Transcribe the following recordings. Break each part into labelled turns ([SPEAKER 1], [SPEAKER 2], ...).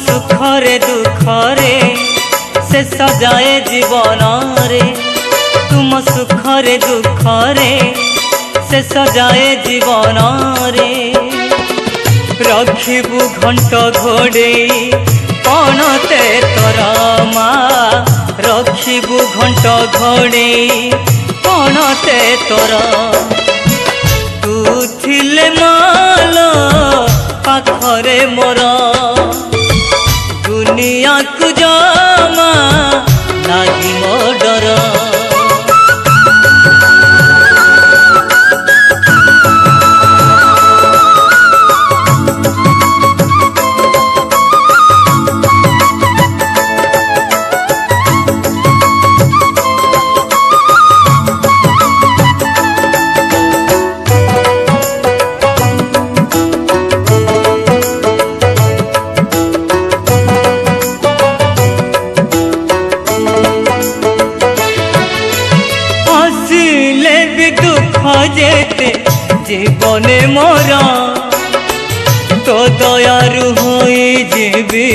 [SPEAKER 1] सुखरे दुखरे से सजाए जीवन रे तुम सुखरे दुखरे से सजाए जीवन रे रखिबु घंट घोड़े कौन ते तोरा माँ रखिबु घंट घोड़े कौन ते तोरा तू थिले मालो पाखरे मोरा दुनिया को जमा नाही मो डर जेते जीवने मोरा तो दयारु होई जीवी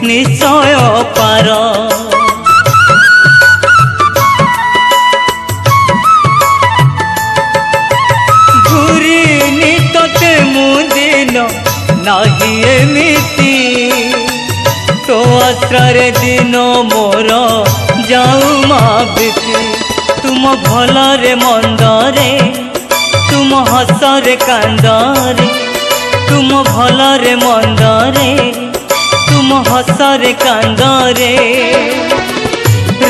[SPEAKER 1] निश्चय पार घूरी तोते मुदिन नाही एमिति तो आश्रय दिन मोर जाऊ माँ बीती तुम भलरे मंदरे तुम हसरे कांदरे तुम भलरे मंदरे तुम हसरे कांदरे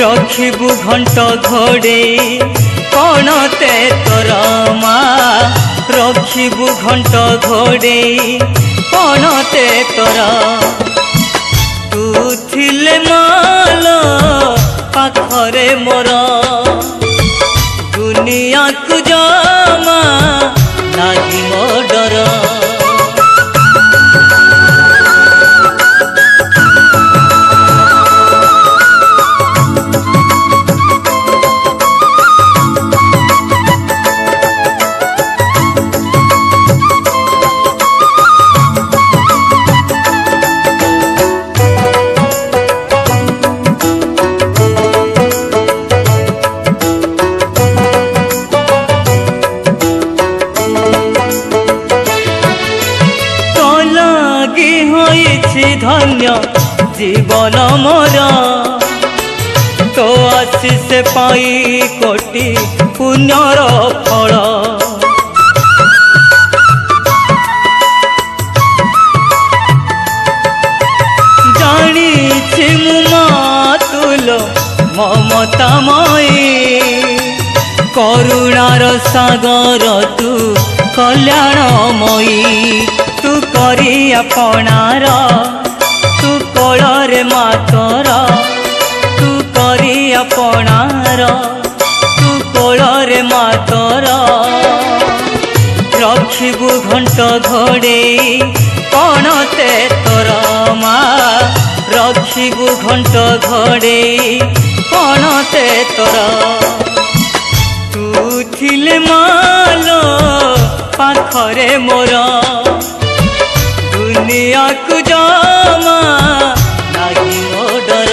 [SPEAKER 1] रखिबु घंट घोड़े कौन ते तोरा माँ रखिबु घंट घोड़े कौन ते तोरा तू थिले मालो पाखरे मोरा दुनिया को जमा नाही मो डर धन्य जीवन मोरा तो आशीष पाई कोटि पुण्यर फल जानी मातुल ममतामयी करुणार सागर तू कल्याणमयी तू करी अपनार तू कोଳରେ मातर तू करी अपनार तू कोଳରେ मातर रखिबु घंट घोड़े कौन ते तोरा माँ रखिबु घंट घोड़े कौन ते तोरा तू थिले मालो पाखरे मोरा दुनिया को जमा नाही मो डर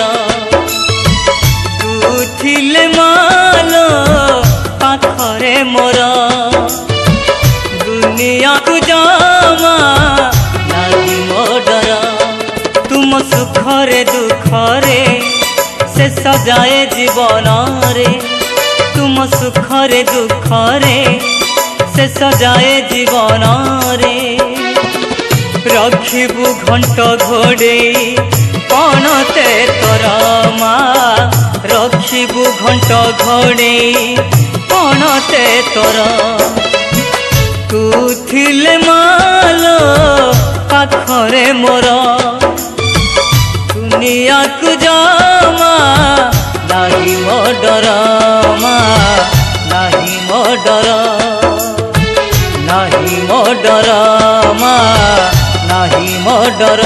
[SPEAKER 1] तू थिले मालो पाखरे मोरा दुनिया को जमा नाही मो डर तुम सुखरे दुखरे से सजाए जीवन रे तुम सुखरे दुखरे से सजाए जीवन रे रखिबु घंट घोड़े कौन ते तोरा माँ रखिबु घंट घोड़े कौन ते तोरा तू थिले मालो पाखरे मोरा दुनिया को जमा नाही मो डर माँ नाही मो डर नाही मो डर माँ नाही मो डर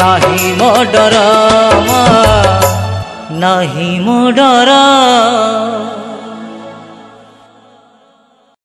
[SPEAKER 1] नाही मो डर माँ नाही मो डर।